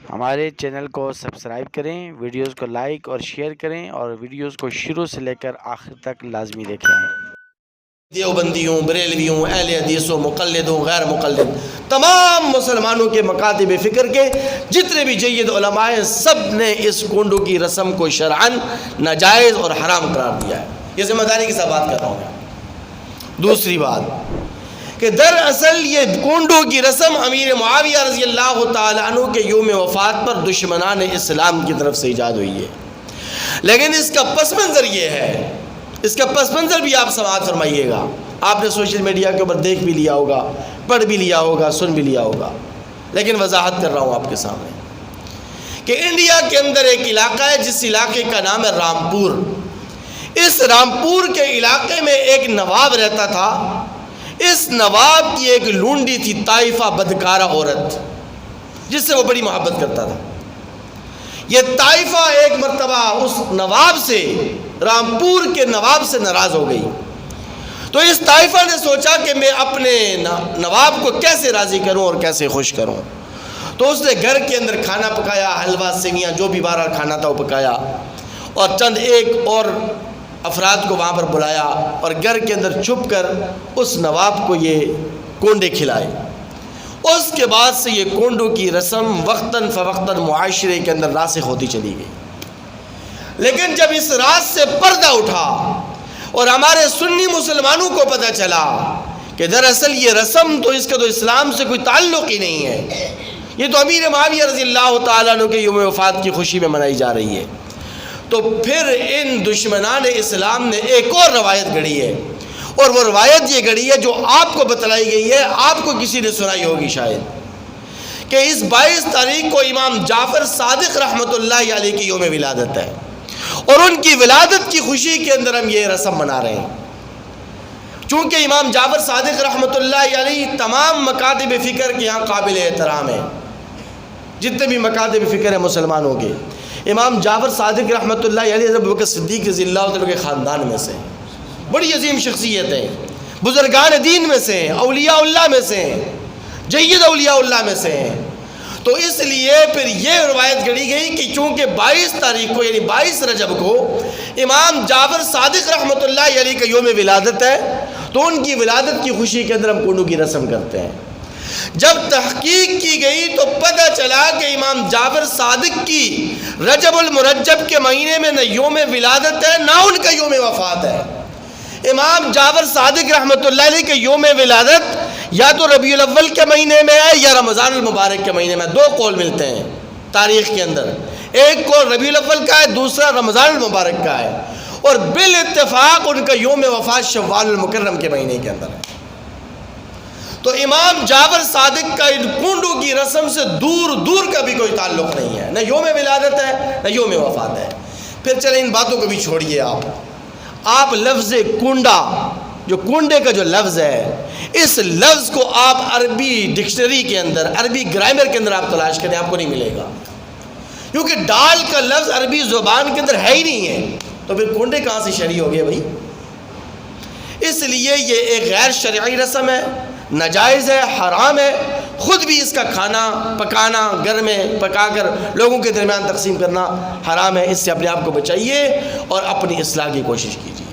ہمارے چینل کو سبسکرائب کریں، ویڈیوز کو لائک اور شیئر کریں اور ویڈیوز کو شروع سے لے کر آخر تک لازمی دیکھیں۔ دیوبندیوں، بریلویوں، اہل حدیثوں، مقلدوں، غیر مقلد، تمام مسلمانوں کے مکاتب فکر کے جتنے بھی جید علماء ہیں، سب نے اس کونڈو کی رسم کو شرعاً ناجائز اور حرام قرار دیا ہے۔ یہ ذمہ داری کے ساتھ بات کر رہا ہوں میں۔ دوسری بات کہ دراصل یہ کونڈو کی رسم امیر معاویہ رضی اللہ تعالیٰ عنہ کے یوم وفات پر دشمنان اسلام کی طرف سے ایجاد ہوئی ہے، لیکن اس کا پس منظر یہ ہے، اس کا پس منظر بھی آپ سماعت فرمائیے گا۔ آپ نے سوشل میڈیا کے اوپر دیکھ بھی لیا ہوگا، پڑھ بھی لیا ہوگا، سن بھی لیا ہوگا، لیکن وضاحت کر رہا ہوں آپ کے سامنے کہ انڈیا کے اندر ایک علاقہ ہے جس علاقے کا نام ہے رامپور۔ اس رامپور کے علاقے میں ایک نواب رہتا تھا۔ اس نواب کی ایک لونڈی تھی، طائفہ بدکارہ عورت، جس سے وہ بڑی محبت کرتا تھا۔ یہ طائفہ ایک مرتبہ اس نواب سے، رامپور کے نواب سے ناراض ہو گئی، تو اس طائفہ نے سوچا کہ میں اپنے نواب کو کیسے راضی کروں اور کیسے خوش کروں۔ تو اس نے گھر کے اندر کھانا پکایا، حلوہ، سیویاں، جو بھی بارہ کھانا تھا وہ پکایا، اور چند ایک اور افراد کو وہاں پر بلایا اور گھر کے اندر چھپ کر اس نواب کو یہ کونڈے کھلائے۔ اس کے بعد سے یہ کونڈوں کی رسم وقتاً فوقتاً معاشرے کے اندر راسخ ہوتی چلی گئی، لیکن جب اس راز سے پردہ اٹھا اور ہمارے سنی مسلمانوں کو پتہ چلا کہ دراصل یہ رسم تو اس کا تو اسلام سے کوئی تعلق ہی نہیں ہے، یہ تو امیر معاویہ رضی اللہ تعالیٰ عنہ کے یوم وفات کی خوشی میں منائی جا رہی ہے، تو پھر ان دشمنان اسلام نے ایک اور روایت گھڑی ہے، اور وہ روایت یہ گھڑی ہے جو آپ کو بتلائی گئی ہے، آپ کو کسی نے سنائی ہوگی شاید، کہ اس 22 تاریخ کو امام جعفر صادق رحمۃ اللہ علیہ کی یوم ولادت ہے، اور ان کی ولادت کی خوشی کے اندر ہم یہ رسم منا رہے ہیں۔ چونکہ امام جعفر صادق رحمۃ اللہ علیہ تمام مکاتب فکر کے یہاں قابل احترام ہیں، جتنے بھی مکاتب فکر ہیں مسلمانوں کے، امام جعفر صادق رحمۃ اللہ علیہ ابو بکر صدیق رضی اللہ عنہ کے خاندان میں سے ہیں، بڑی عظیم شخصیت ہیں، بزرگان دین میں سے ہیں، اولیاء اللہ میں سے ہیں، جید اولیاء اللہ میں سے ہیں۔ تو اس لیے پھر یہ روایت گھڑی گئی کہ چونکہ 22 تاریخ کو یعنی 22 رجب کو امام جعفر صادق رحمۃ اللہ علیہ کا یوم ولادت ہے، تو ان کی ولادت کی خوشی کے اندر ہم کونڈو کی رسم کرتے ہیں۔ جب تحقیق کی گئی تو پتہ چلا کہ امام جعفر صادق کی رجب المرجب کے مہینے میں نہ یوم ولادت ہے نہ ان کا یوم وفات ہے۔ امام جعفر صادق رحمۃ اللہ علیہ کے یوم ولادت یا تو ربیع الاول کے مہینے میں ہے یا رمضان المبارک کے مہینے میں، دو قول ملتے ہیں تاریخ کے اندر، ایک قول ربیع الاول کا ہے، دوسرا رمضان المبارک کا ہے، اور بالاتفاق ان کا یوم وفات شوال المکرم کے مہینے کے اندر ہے۔ تو امام جعفر صادق کا ان کونڈوں کی رسم سے دور دور کا بھی کوئی تعلق نہیں ہے، نہ یوم ولادت ہے نہ یوم وفات ہے۔ پھر چلیں ان باتوں کو بھی چھوڑیے، آپ لفظ کونڈا، جو کونڈے کا جو لفظ ہے، اس لفظ کو آپ عربی ڈکشنری کے اندر، عربی گرامر کے اندر آپ تلاش کریں، آپ کو نہیں ملے گا، کیونکہ ڈال کا لفظ عربی زبان کے اندر ہے ہی نہیں ہے، تو پھر کونڈے کہاں سے شرعی ہو گئے بھائی؟ اس لیے یہ ایک غیر شرعی رسم ہے، ناجائز ہے، حرام ہے، خود بھی اس کا کھانا پکانا، گھر میں پکا کر لوگوں کے درمیان تقسیم کرنا حرام ہے۔ اس سے اپنے آپ کو بچائیے اور اپنی اصلاح کی کوشش کیجیے۔